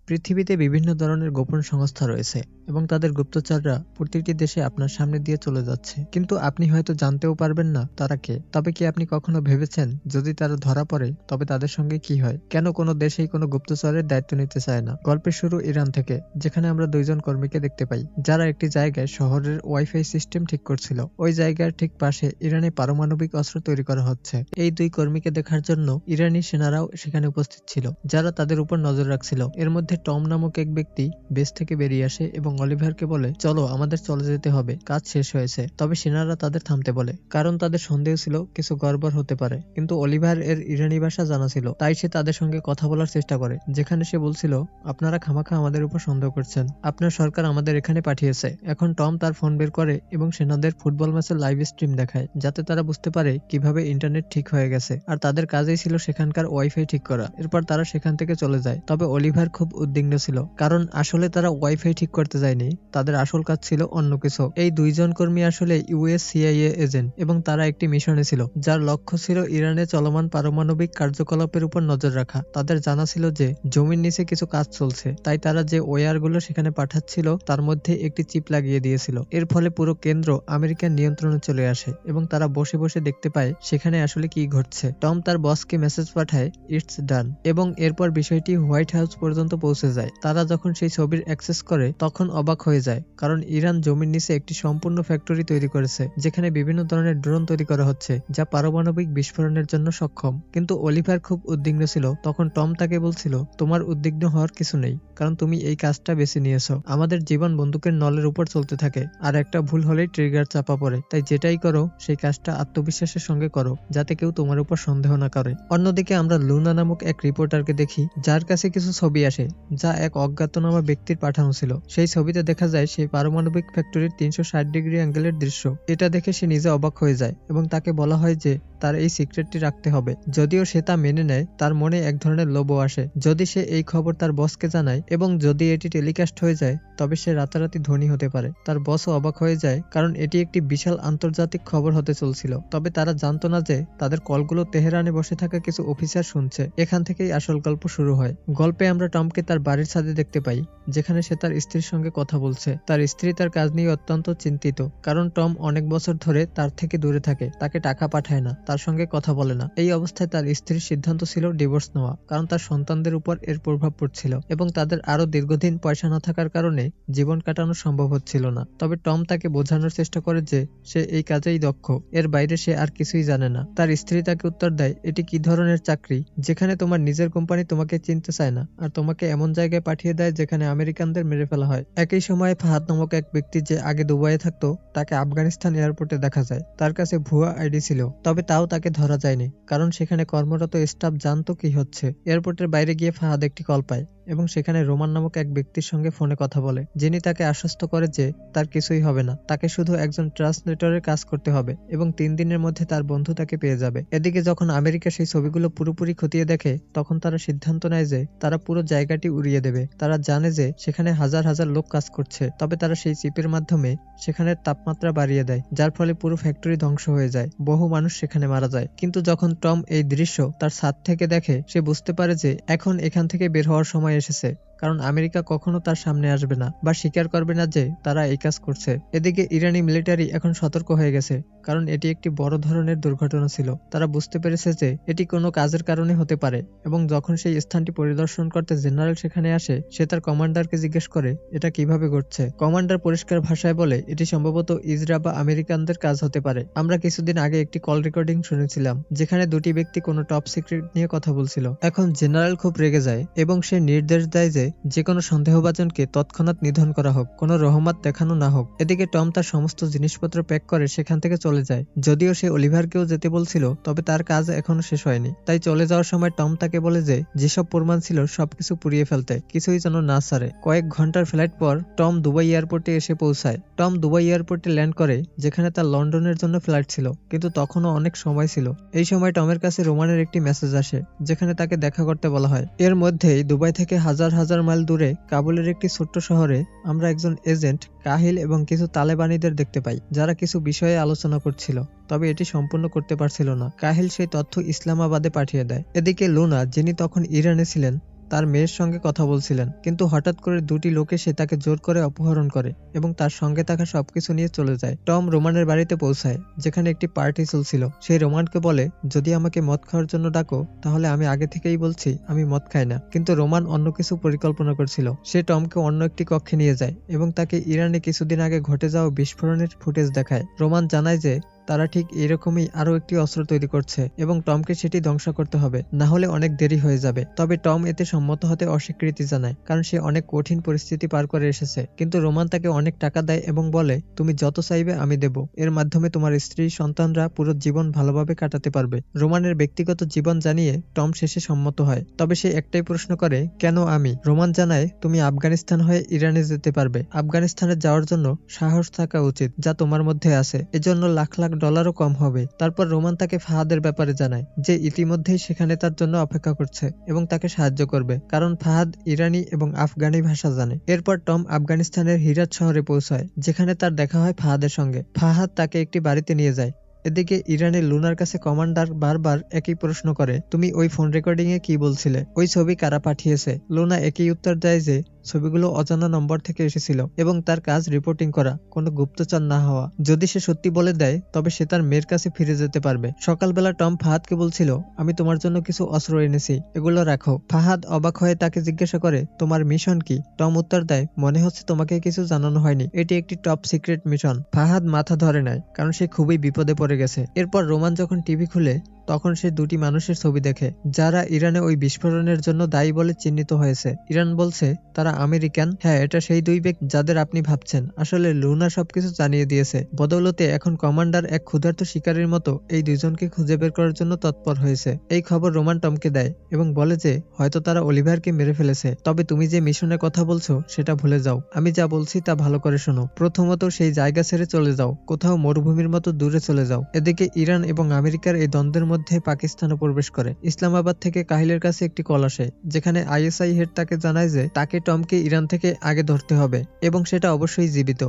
পৃথিবীতে বিভিন্ন ধরনের গোপন সংস্থা রয়েছে এবং তাদের গুপ্তচররা প্রতিটি দেশে আপনার সামনে দিয়ে চলে যাচ্ছে, কিন্তু আপনি হয়তো জানতেও পারবেন না তারা কে। তবে কি আপনি কখনো ভেবেছেন যদি তারা ধরা পড়ে তবে তাদের সঙ্গে কি হয়? কেন কোনো দেশেই কোনো গুপ্তচরের দায়িত্ব নিতে চায় না? গল্পের শুরু ইরান থেকে, যেখানে আমরা দুইজন কর্মীকে দেখতে পাই যারা একটি জায়গায় শহরের ওয়াইফাই সিস্টেম ঠিক করছিল। ওই জায়গার ঠিক পাশে ইরানে পারমাণবিক অস্ত্র তৈরি করা হচ্ছে। এই দুই কর্মীকে দেখার জন্য ইরানি সেনারাও সেখানে উপস্থিত ছিল, যারা তাদের উপর নজর রাখছিল। এর মধ্যে টম নামক এক ব্যক্তি বেস থেকে বেরিয়ে আসে এবং অলিভারকে বলে, চলো আমাদের চলে যেতে হবে, কাজ শেষ হয়েছে। তবে সেনারা তাদের থামতে বলে, কারণ তাদের সন্দেহ ছিল কিছু গড়বড় হতে পারে। কিন্তু অলিভার এর ইরানি ভাষা জানা ছিল, তাই সে তাদের সঙ্গে কথা বলার চেষ্টা করে, যেখানে সে বলছিল, আপনারা খামাখা আমাদের উপর সন্দেহ করছেন, আপনার সরকার আমাদের এখানে পাঠিয়েছে। এখন টম তার ফোন বের করে এবং সেনাদের ফুটবল ম্যাচের লাইভ স্ট্রিম দেখায়, যাতে তারা বুঝতে পারে কিভাবে ইন্টারনেট ঠিক হয়ে গেছে। আর তাদের কাজেই ছিল সেখানকার ওয়াইফাই ঠিক করা। এরপর তারা সেখান থেকে চলে যায়। তবে অলিভার খুব উদ্বিগ্ন ছিল, কারণ আসলে তারা ওয়াইফাই ঠিক করতে যায়নি, তাদের আসল কাজ ছিল অন্য কিছু। এই দুইজন কর্মী আসলে ইউএস সিআইএ এজেন্ট এবং তারা একটি মিশনে ছিল, যার লক্ষ্য ছিল ইরানে চলমান পারমাণবিক কার্যকলাপের উপর নজর রাখা। তাদের জানা ছিল যে জমির নিচে কিছু কাজ চলছে, তাই তারা যে ওয়্যারগুলো সেখানে পাঠাচ্ছিল তার মধ্যে একটি চিপ লাগিয়ে দিয়েছিল। এর ফলে পুরো কেন্দ্র আমেরিকার নিয়ন্ত্রণে চলে আসে এবং তারা বসে বসে দেখতে পায় সেখানে আসলে কি ঘটছে। টম তার বসকে মেসেজ পাঠায়, ইটস ডান, এবং এরপর বিষয়টি হোয়াইট হাউস পর্যন্ত পৌঁছে যায়। তারা যখন সেই ছবির অ্যাক্সেস করে তখন অবাক হয়ে যায়, কারণ ইরান জমির নিচে একটি সম্পূর্ণ ফ্যাক্টরি তৈরি করেছে, যেখানে বিভিন্ন ধরনের ড্রোন তৈরি করা হচ্ছে যা পারমাণবিক বিস্ফোরণের জন্য সক্ষম। কিন্তু অলিভার খুব উদ্বিগ্ন ছিল। তখন টম তাকে বলছিল, তোমার উদ্বিগ্ন হওয়ার কিছু নেই, কারণ তুমি এই কাজটা বেছে নিয়েছো। আমাদের জীবন বন্দুকের নলের উপর চলতে থাকে, আর একটা ভুল হলেই ট্রিগার চাপা পড়ে। তাই যেটাই করো সেই কাজটা আত্মবিশ্বাসের সঙ্গে করো, যাতে কেউ তোমার উপর সন্দেহ না করে। অন্যদিকে আমরা লুনা নামক এক রিপোর্টারকে দেখি, যার কাছে কিছু ছবি আসে যা এক অজ্ঞাতনামা ব্যক্তির পাঠানো ছিল। সেই ছবিতে দেখা যায় সেই পারমাণবিক ফ্যাক্টরির 360 ডিগ্রি অ্যাঙ্গেলের দৃশ্য। এটা দেখে সে নিজে অবাক হয়ে যায় এবং তাকে বলা হয় যে তার এই সিক্রেটটি রাখতে হবে। যদিও সে তা মেনে নেয়, তার মনে এক ধরনের লোভও আসে। যদি সে এই খবর তার বসকে জানায় এবং যদি এটি টেলিকাস্ট হয়ে যায়, তবে সে রাতারাতি ধনী হতে পারে। তার বসও অবাক হয়ে যায়, কারণ এটি একটি বিশাল আন্তর্জাতিক খবর হতে চলছিল। তবে তারা জানতো না যে তাদের কলগুলো তেহরানে বসে থাকা কিছু অফিসার শুনছে। এখান থেকেই আসল গল্প শুরু হয়। গল্পে আমরা টমকে তার বাড়ির ছাদে দেখতে পাই, যেখানে সে তার স্ত্রীর সঙ্গে কথা বলছে। তার স্ত্রী তার কাজ নিয়ে অত্যন্ত চিন্তিত, কারণ টম অনেক বছর ধরে তার থেকে দূরে থাকে, তাকে টাকা পাঠায় না, তার সঙ্গে কথা বলে না। এই অবস্থায় তার স্ত্রীর সিদ্ধান্ত ছিল ডিভোর্স নেওয়া, কারণ তার সন্তানদের উপর এর প্রভাব পড়ছিল এবং তাদের আরো দীর্ঘদিন পয়সা না থাকার কারণে জীবন কাটানো সম্ভব হচ্ছিল না। তবে টম তাকে বোঝানোর চেষ্টা করে যে সে এই কাজেই দক্ষ, এর বাইরে সে আর কিছুই জানে না। তার স্ত্রী তাকে উত্তর দেয়, এটি কি ধরনের চাকরি যেখানে তোমার নিজের কোম্পানি তোমাকে চিনতে চায় না আর তোমাকে এমন জায়গায় পাঠিয়ে দেয় যেখানে আমেরিকানদের মেরে ফেলা হয়। একই সময়ে ফাহাদ নামক এক ব্যক্তি, যে আগে দুবাইয়ে থাকতো, তাকে আফগানিস্তান এয়ারপোর্টে দেখা যায়। তার কাছে ভুয়া আইডি ছিল, তবে তাও তাকে ধরা যায়নি, কারণ সেখানে কর্মরত স্টাফ জানতো কি হচ্ছে। এয়ারপোর্টের বাইরে গিয়ে ফাহাদ একটি কল পায় এবং সেখানে রোমান নামক এক ব্যক্তির সঙ্গে ফোনে কথা বলে, যিনি তাকে আশ্বস্ত করে যে তার কিছুই হবে না, তাকে শুধু একজন ট্রান্সলেটরের কাজ করতে হবে এবং 3 দিনের মধ্যে তার বন্ধু তাকে পেয়ে যাবে। এদিকে যখন আমেরিকা সেই ছবিগুলো পুরোপুরি খতিয়ে দেখে, তখন তারা সিদ্ধান্ত নেয় যে তারা পুরো জায়গাটি উড়িয়ে দেবে। তারা জানে যে সেখানে হাজার হাজার লোক কাজ করছে, তবে তারা সেই চিপের মাধ্যমে সেখানের তাপমাত্রা বাড়িয়ে দেয়, যার ফলে পুরো ফ্যাক্টরি ধ্বংস হয়ে যায়, বহু মানুষ সেখানে মারা যায়। কিন্তু যখন টম এই দৃশ্য তার ছাদ থেকে দেখে, সে বুঝতে পারে যে এখন এখান থেকে বের হওয়ার সময় এসেছে, কারণ আমেরিকা কখনো তার সামনে আসবে না বা স্বীকার করবে না যে তারা এই কাজ করছে। এদিকে ইরানি মিলিটারি এখন সতর্ক হয়ে গেছে, কারণ এটি একটি বড় ধরনের দুর্ঘটনা ছিল। তারা বুঝতে পেরেছে যে এটি কোনো কাজের কারণে হতে পারে, এবং যখন সেই স্থানটি পরিদর্শন করতে জেনারেল সেখানে আসে, সে তার কমান্ডারকে জিজ্ঞেস করে এটা কিভাবে ঘটছে। কমান্ডার পরিষ্কার ভাষায় বলে, এটি সম্ভবত ইজরা বা আমেরিকানদের কাজ হতে পারে। আমরা কিছুদিন আগে একটি কল রেকর্ডিং শুনেছিলাম, যেখানে দুটি ব্যক্তি কোনো টপ সিক্রেট নিয়ে কথা বলছিল। এখন জেনারেল খুব রেগে যায় এবং সে নির্দেশ দেয় যে কোনো সন্দেহভাজনকে তৎক্ষণাৎ নিধন করা হোক, কোনো রহমত দেখানো না হোক। এদিকে টম তার সমস্ত জিনিসপত্র প্যাক করে সেখান থেকে চলে যায়। যদিও সে অলিভারকেও যেতে বলছিল, তবে তার কাজ এখনো শেষ হয়নি। তাই চলে যাওয়ার সময় টম তাকে বলে যে যেসব প্রমাণ ছিল সবকিছু পুড়িয়ে ফেলতে, কিছুই যেন না ছাড়ে। কয়েক ঘন্টার ফ্লাইট পর টম দুবাই এয়ারপোর্টে এসে পৌঁছায়। টম দুবাই এয়ারপোর্টে ল্যান্ড করে, যেখানে তার লন্ডনের জন্য ফ্লাইট ছিল, কিন্তু তখনও অনেক সময় ছিল। এই সময় টমের কাছে রোমানের একটি মেসেজ আসে, যেখানে তাকে দেখা করতে বলা হয়। এর মধ্যেই দুবাই থেকে হাজার হাজার মাইল দূরে কাবুলের একটি ছোট্ট শহরে আমরা একজন এজেন্ট কাহিল এবং কিছু তালেবানিদের দেখতে পাই, যারা কিছু বিষয়ে আলোচনা করছিল, তবে এটি সম্পূর্ণ করতে পারছিল না। কাহিল সেই তথ্য ইসলামাবাদে পাঠিয়ে দেয়। এদিকে লুনা, যিনি তখন ইরানে ছিলেন, তার মেয়ের সঙ্গে কথা বলছিলেন, কিন্তু হঠাৎ করে দুটি লোক এসে তাকে জোর করে অপহরণ করে এবং তার সঙ্গে থাকা সবকিছু নিয়ে চলে যায়। টম রোমানের বাড়িতে পৌঁছায়, যেখানে একটি পার্টি চলছিল। সে রোমানকে বলে, যদি আমাকে মদ খাওয়ার জন্য ডাকো তাহলে আমি আগে থেকেই বলছি আমি মদ খাই না। কিন্তু রোমান অন্য কিছু পরিকল্পনা করছিল। সে টমকে অন্য একটি কক্ষে নিয়ে যায় এবং তাকে ইরানে কিছুদিন আগে ঘটে যাওয়া বিস্ফোরণের ফুটেজ দেখায়। রোমান জানায় যে তারা ঠিক এরকমই আরো একটি অস্ত্র তৈরি করছে এবং টমকে সেটি ধ্বংস করতে হবে, না হলে অনেক দেরি হয়ে যাবে। তবে টম এতে সম্মত হতে অস্বীকৃতি জানায়, কারণ সে অনেক কঠিন পরিস্থিতি পার করে এসেছে। কিন্তু রোমান তাকে অনেক টাকা দেয় এবং বলে, তুমি যত চাইবে আমি দেব, এর মাধ্যমে তোমার স্ত্রী সন্তানরা পুরো জীবন ভালোভাবে কাটাতে পারবে। রোমানের ব্যক্তিগত জীবন জানিয়ে টম শেষে সম্মত হয়। তবে সে একটাই প্রশ্ন করে, কেন আমি? রোমান জানায়, তুমি আফগানিস্তান হয়ে ইরানে যেতে পারবে। আফগানিস্তানে যাওয়ার জন্য সাহস থাকা উচিত, যা তোমার মধ্যে আছে। এজন্য লাখ লাখ ডলারও কম হবে। তারপর রোমান তাকে ফাহাদের ব্যাপারে জানায়, যে ইতিমধ্যেই সেখানে তার জন্য অপেক্ষা করছে এবং তাকে সাহায্য করবে, কারণ ফাহাদ ইরানি এবং আফগানি ভাষা জানে। এরপর টম আফগানিস্তানের হিরাত শহরে পৌঁছায়, যেখানে তার দেখা হয় ফাহাদের সঙ্গে। ফাহাদ তাকে একটি বাড়িতে নিয়ে যায়। এদিকে ইরানের লুনার কাছে কমান্ডার বারবার একই প্রশ্ন করে, তুমি ওই ফোন রেকর্ডিং এ কি বলছিলে? ওই ছবি কারা পাঠিয়েছে? লুনা একই উত্তর দেয় যে ছবিগুলো অজানা নম্বর থেকে এসেছিল এবং তার কাজ রিপোর্টিং করা, কোনো গুপ্তচর না হওয়া। যদি সে সত্যি বলে দেয় তবে সে তার মেয়ের কাছে ফিরে যেতে পারবে। সকালবেলা টম ফাহাদকে বলছিল, আমি তোমার জন্য কিছু অস্ত্র এনেছি, এগুলো রাখো। ফাহাদ অবাক হয়ে তাকে জিজ্ঞাসা করে, তোমার মিশন কি? টম উত্তর দেয়, মনে হচ্ছে তোমাকে কিছু জানানো হয়নি, এটি একটি টপ সিক্রেট মিশন। ফাহাদ মাথা ধরে নেয়, কারণ সে খুবই বিপদে পড়ে গেছে। এরপর রোমান যখন টিভি খুলে তখন সে দুটি মানুষের ছবি দেখে, যারা ইরানে ওই বিস্ফোরণের জন্য দায়ী বলে চিহ্নিত হয়েছে। ইরান বলছে তারা আমেরিকান। হ্যাঁ, এটা সেই দুই ব্যক্তি যাদের আপনি ভাবছেন। আসলে লুনা সবকিছু জানিয়ে দিয়েছে। বদৌলতে এখন কমান্ডার এক ক্ষুধার্ত শিকারীর মতো এই দুইজনকে খুঁজে বের করার জন্য তৎপর হয়েছে। এই খবর রোমান টমকে দেয় এবং বলে যে হয়তো তারা অলিভারকে মেরে ফেলেছে। তবে তুমি যে মিশনের কথা বলছো সেটা ভুলে যাও। আমি যা বলছি তা ভালো করে শোনো। প্রথমত সেই জায়গা ছেড়ে চলে যাও, কোথাও মরুভূমির মতো দূরে চলে যাও। এদিকে ইরান এবং আমেরিকার এই দ্বন্দ্বের মধ্যে পাকিস্তানও প্রবেশ করে। ইসলামাবাদ থেকে কাহিলের কাছে একটি কল আসে, যেখানে আইএসআই হেড তাকে জানায় যে তাকে টমকে ইরান থেকে আগে ধরতে হবে এবং সেটা অবশ্যই জীবিত,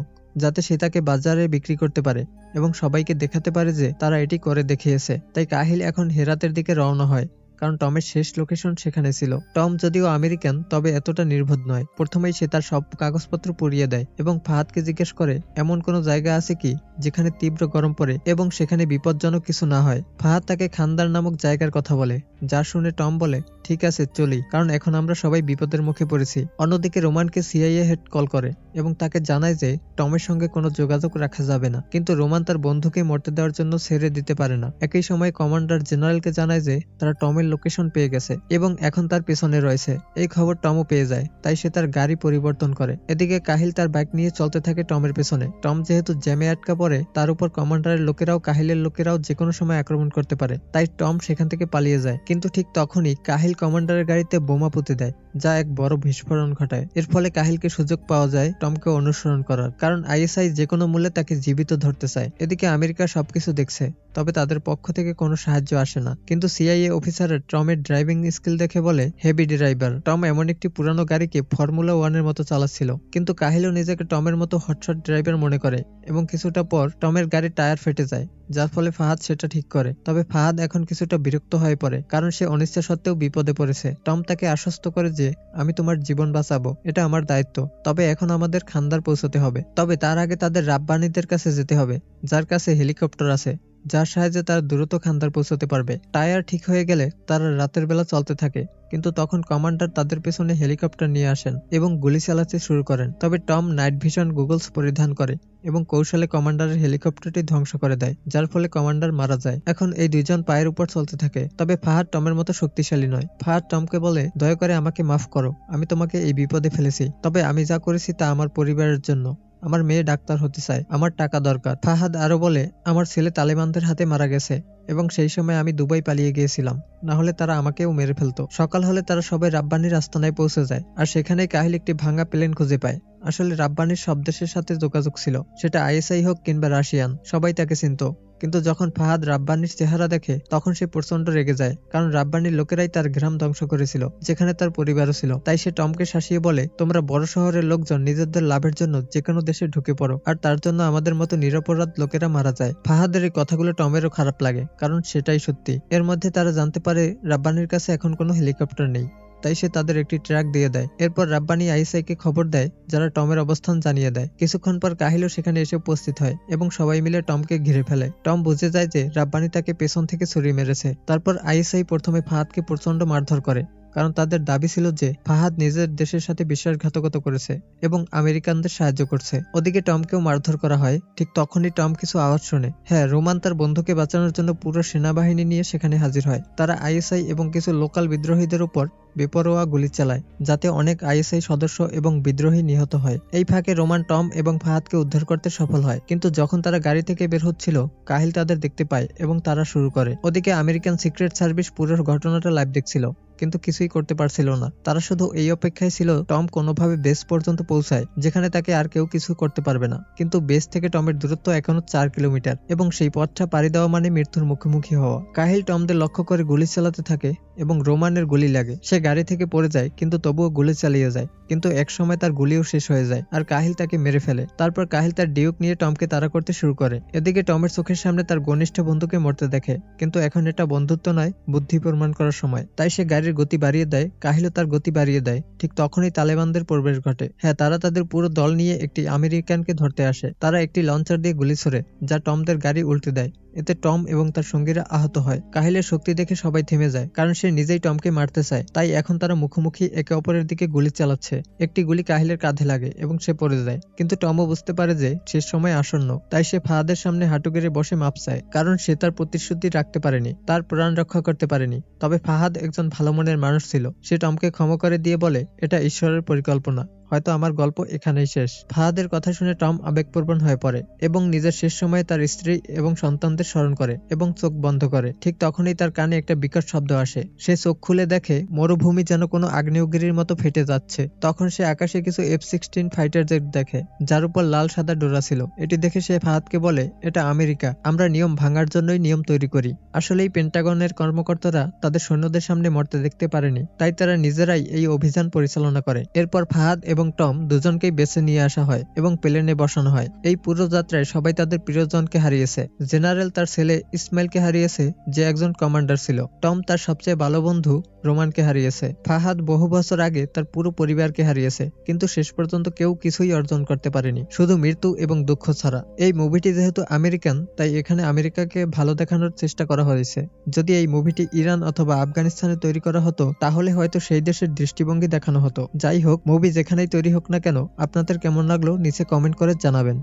যাতে সে তাকে বাজারে বিক্রি করতে পারে এবং সবাইকে দেখাতে পারে যে তারা এটি করে দেখিয়েছে। তাই কাহিল এখন হেরাতের দিকে রওনা হয়, কারণ টমের শেষ লোকেশন সেখানে ছিল। টম যদিও আমেরিকান, তবে এতটা নির্বোধ নয়। প্রথমেই সে তার সব কাগজপত্র পুড়িয়ে দেয় এবং ফাহাদকে জিজ্ঞেস করে, এমন কোনো জায়গা আছে কি যেখানে তীব্র গরম পড়ে এবং সেখানে বিপজ্জনক কিছু না হয়? ফাহাদ তাকে খান্দার নামক জায়গার কথা বলে, যা শুনে টম বলে, ঠিক আছে চলি, কারণ এখন আমরা সবাই বিপদের মুখে পড়েছি। অন্যদিকে রোমানকে সিআইএ হেড কল করে এবং তাকে জানায় যে টমের সঙ্গে কোনো যোগাযোগ রাখা যাবে না, কিন্তু রোমান তার বন্ধুকে মরতে দেওয়ার জন্য ছেড়ে দিতে পারে না। একই সময় কমান্ডার জেনারেলকে জানায় যে তারা টমের লোকেশন পেয়ে গেছে এবং এখন তার পেছনে রয়েছে। এই খবর টমও পেয়ে যায়, তাই সে তার গাড়ি পরিবর্তন করে। এদিকে কাহিল তার বাইক নিয়ে চলতে থাকে টমের পেছনে। টম যেহেতু জ্যামে আটকা পড়ে, তার উপর কমান্ডারের লোকেরাও কাহিলের লোকেরাও যেকোনো সময় আক্রমণ করতে পারে, তাই টম সেখান থেকে পালিয়ে যায়। কিন্তু ঠিক তখনই কাহিল কমান্ডারের গাড়িতে বোমা পুঁতে দেয়, যা এক বড় বিস্ফোরণ ঘটায়। এর ফলে কাহিলকে সুযোগ পাওয়া যায় টমকে অনুসরণ করার, কারণ আইএসআই যেকোনো মূল্যে তাকে জীবিত ধরতে চায়। এদিকে আমেরিকা সবকিছু দেখছে, তবে তাদের পক্ষ থেকে কোনো সাহায্য আসে না। কিন্তু সিআইএ অফিসারের টমের ড্রাইভিং স্কিল দেখে বলে, হেভি ড্রাইভার। টম এমন একটি পুরানো গাড়িকে ফর্মুলা 1 এর মতো চালাচ্ছিল। কিন্তু কাহিলও নিজেকে টমের মতো হটশট ড্রাইভার মনে করে এবং কিছুটা পর টমের গাড়ির টায়ার ফেটে যায়, যার ফলে ফাহাদ সেটা ঠিক করে। তবে ফাহাদ এখন কিছুটা বিরক্ত হয়ে পড়ে, কারণ সে অনিচ্ছা সত্ত্বেও বিপদে পড়েছে। টম তাকে আশ্বস্ত করে যে আমি তোমার জীবন বাঁচাবো, এটা আমার দায়িত্ব। তবে এখন আমাদের খান্দার পৌঁছতে হবে। তবে তার আগে তাদের রাব্বানীদের কাছে যেতে হবে, যার কাছে হেলিকপ্টার আছে, যার সাহায্যে তারা দ্রুত খান্দার পৌঁছতে পারবে। টায়ার ঠিক হয়ে গেলে তারা রাতের বেলা চলতে থাকে, কিন্তু তখন কমান্ডার তাদের পেছনে হেলিকপ্টার নিয়ে আসেন এবং গুলি চালাতে শুরু করেন। তবে টম নাইট ভিশন গুগলস পরিধান করে এবং কৌশলে কমান্ডারের হেলিকপ্টারটি ধ্বংস করে দেয়, যার ফলে কমান্ডার মারা যায়। এখন এই দুইজন পায়ের উপর চলতে থাকে। তবে ফাহাদ টমের মতো শক্তিশালী নয়। ফাহাদ টমকে বলে, দয়া করে আমাকে মাফ করো, আমি তোমাকে এই বিপদে ফেলেছি। তবে আমি যা করেছি তা আমার পরিবারের জন্য। আমার মেয়ে ডাক্তার হতে চায়, আমার টাকা দরকার। ফাহাদ আরো বলে, আমার ছেলে তালেবানদের হাতে মারা গেছে এবং সেই সময় আমি দুবাই পালিয়ে গিয়েছিলাম, না হলে তারা আমাকেও মেরে ফেলতো। সকাল হলে তারা সবাই রাব্বানির আস্তানায় পৌঁছে যায়, আর সেখানেই কাহিল একটি ভাঙা প্লেন খুঁজে পায়। আসলে রাব্বানির সব দেশের সাথে যোগাযোগ ছিল, সেটা আইএসআই হোক কিংবা রাশিয়ান, সবাই তাকে চিনত। কিন্তু যখন ফাহাদ রাব্বানির চেহারা দেখে তখন সে প্রচন্ড রেগে যায়, কারণ রাব্বানির লোকেরাই তার গ্রাম ধ্বংস করেছিল, যেখানে তার পরিবারও ছিল। তাই সে টমকে শাসিয়ে বলে, তোমরা বড় শহরের লোকজন নিজেদের লাভের জন্য যেকোনো দেশে ঢুকে পড়ো, আর তার জন্য আমাদের মতো নিরপরাধ লোকেরা মারা যায়। ফাহাদের এই কথাগুলো টমেরও খারাপ লাগে, কারণ সেটাই সত্যি। এর মধ্যে তারা জানতে পারে রাব্বানির কাছে এখন কোনো হেলিকপ্টার নেই তাই সে তাদের একটি ট্রাক দিয়ে দেয়। এরপর রাব্বানি আইএসআইকে খবর দেয়, যারা টমের অবস্থান জানিয়ে দেয়। কিছুক্ষণ পর কাহিলও সেখানে এসে উপস্থিত হয় এবং সবাই মিলে টমকে ঘিরে ফেলে। টম বুঝে যায় যে রাব্বানি তাকে পেছন থেকে ছুরি মেরেছে। তারপর আইএসআই প্রথমে ফাহাদকে প্রচন্ড মারধর করে, কারণ তাদের দাবি ছিল যে ফাহাদ নিজের দেশের সাথে বিশ্বাসঘাতকতা করেছে এবং আমেরিকানদের সাহায্য করছে। ওদিকে টমকেও মারধর করা হয়। ঠিক তখনই টম কিছু আওয়াজ শোনে। হ্যাঁ, রোমান তার বন্ধুকে বাঁচানোর জন্য পুরো সেনাবাহিনী নিয়ে সেখানে হাজির হয়। তারা আইএসআই এবং কিছু লোকাল বিদ্রোহীদের উপর বেপরোয়া গুলি চালায়, যাতে অনেক আইএসআই সদস্য এবং বিদ্রোহী নিহত হয়। এই ফাঁকে রোমান টম এবং ফাহাদকে উদ্ধার করতে সফল হয়, কিন্তু যখন তারা গাড়ি থেকে বের হচ্ছিল, কাহিল তাদের দেখতে পায় এবং তারা শুরু করে। ওদিকে আমেরিকান সিক্রেট সার্ভিস পুরো ঘটনাটা লাইভ দেখছিল, কিন্তু কিছুই করতে পারছিল না। তারা শুধু এই অপেক্ষায় ছিল টম কোনোভাবে বেস পর্যন্ত পৌঁছায়, যেখানে তাকে আর কেউ কিছু করতে পারবে না। কিন্তু বেস থেকে টমের দূরত্ব এখনো 4 কিলোমিটার এবং সেই পথটা পাড়ি দেওয়া মানে মৃত্যুর মুখোমুখি হওয়া। কাহিল টমদের লক্ষ্য করে গুলি চালাতে থাকে এবং রোমানের গুলি লাগে। সে গাড়ি থেকে পড়ে যায়, কিন্তু তবুও গুলি চালিয়ে যায়। কিন্তু এক সময় তার গুলিও শেষ হয়ে যায় আর কাহিল তাকে মেরে ফেলে। তারপর কাহিল তার ডিউক নিয়ে টমকে তাড়া করতে শুরু করে। এদিকে টমের চোখের সামনে তার ঘনিষ্ঠ বন্ধুকে মরতে দেখে, কিন্তু এখন এটা বন্ধুত্ব নয়, বুদ্ধি প্রমাণ করার সময়। তাই সে গাড়ির গতি বাড়িয়ে দেয়, কাহিলও তার গতি বাড়িয়ে দেয়। ঠিক তখনই তালেবানদের প্রবেশ ঘটে। হ্যাঁ, তারা তাদের পুরো দল নিয়ে একটি আমেরিকানকে ধরতে আসে। তারা একটি লঞ্চার দিয়ে গুলি ছোড়ে, যা টমদের গাড়ি উল্টে দেয়। এতে টম এবং তার সঙ্গীরা আহত হয়। কাহিলের শক্তি দেখে সবাই থেমে যায়, কারণ সে নিজেই টমকে মারতে চায়। তাই এখন তারা মুখোমুখি একে অপরের দিকে গুলি চালাচ্ছে। একটি গুলি কাহিলের কাঁধে লাগে এবং সে পড়ে যায়, কিন্তু টমও বুঝতে পারে যে শেষ সময় আসন্ন। তাই সে ফাহাদের সামনে হাঁটু গেড়ে বসে মাপ চায়, কারণ সে তার প্রতিশ্রুতি রাখতে পারেনি, তার প্রাণ রক্ষা করতে পারেনি। তবে ফাহাদ একজন ভালো মনের মানুষ ছিল। সে টমকে ক্ষমা করে দিয়ে বলে, এটা ঈশ্বরের পরিকল্পনা, হয়তো আমার গল্প এখানেই শেষ। ফাহাদের কথা শুনে টম আবেগপ্রবণ হয়ে পড়ে এবং নিজের শেষ সময়ে তার স্ত্রী এবং সন্তানদের স্মরণ করে এবং চোখ বন্ধ করে। ঠিক তখনই তার কানে একটা বিকট শব্দ আসে। সে চোখ খুলে দেখে মরুভূমি যেন কোনো আগ্নেয়গিরির মতো ফেটে যাচ্ছে। তখন সে আকাশে কিছু F-16 ফাইটার জেট দেখে, যার উপর লাল সাদা ডোরা ছিল। এটি দেখে সে ফাহাদকে বলে, এটা আমেরিকা, আমরা নিয়ম ভাঙার জন্যই নিয়ম তৈরি করি। আসলেই পেন্টাগনের কর্মকর্তারা তাদের সৈন্যদের সামনে মরতে দেখতে পারেনি, তাই তারা নিজেরাই এই অভিযান পরিচালনা করে। এরপর ফাহাদ এবং টম দুজনকেই বেছে নিয়ে আসা হয় এবং প্লেনে বসানো হয়। এই পুরো যাত্রায় সবাই তাদের প্রিয়জনকে হারিয়েছে। জেনারেল তার ছেলে ইসমাইলকে হারিয়েছে, যে একজন কমান্ডার ছিল। টম তার সবচেয়ে ভালো বন্ধু রোমানকে হারিয়েছে। ফাহাদ বহু বছর আগে তার পুরো পরিবারকে হারিয়েছে, কিন্তু শেষ পর্যন্ত কেউ কিছুই অর্জন করতে পারেনি, শুধু মৃত্যু এবং দুঃখ ছাড়া। এই মুভিটি যেহেতু আমেরিকান, তাই এখানে আমেরিকাকে ভালো দেখানোর চেষ্টা করা হয়েছে। যদি এই মুভিটি ইরান অথবা আফগানিস্তানে তৈরি করা হতো, তাহলে হয়তো সেই দেশের দৃষ্টিভঙ্গি দেখানো হতো। যাই হোক, মুভি যেখানেই তৈরি হোক না কেন, আপনাদের কেমন লাগলো নিচে কমেন্ট করে জানাবেন।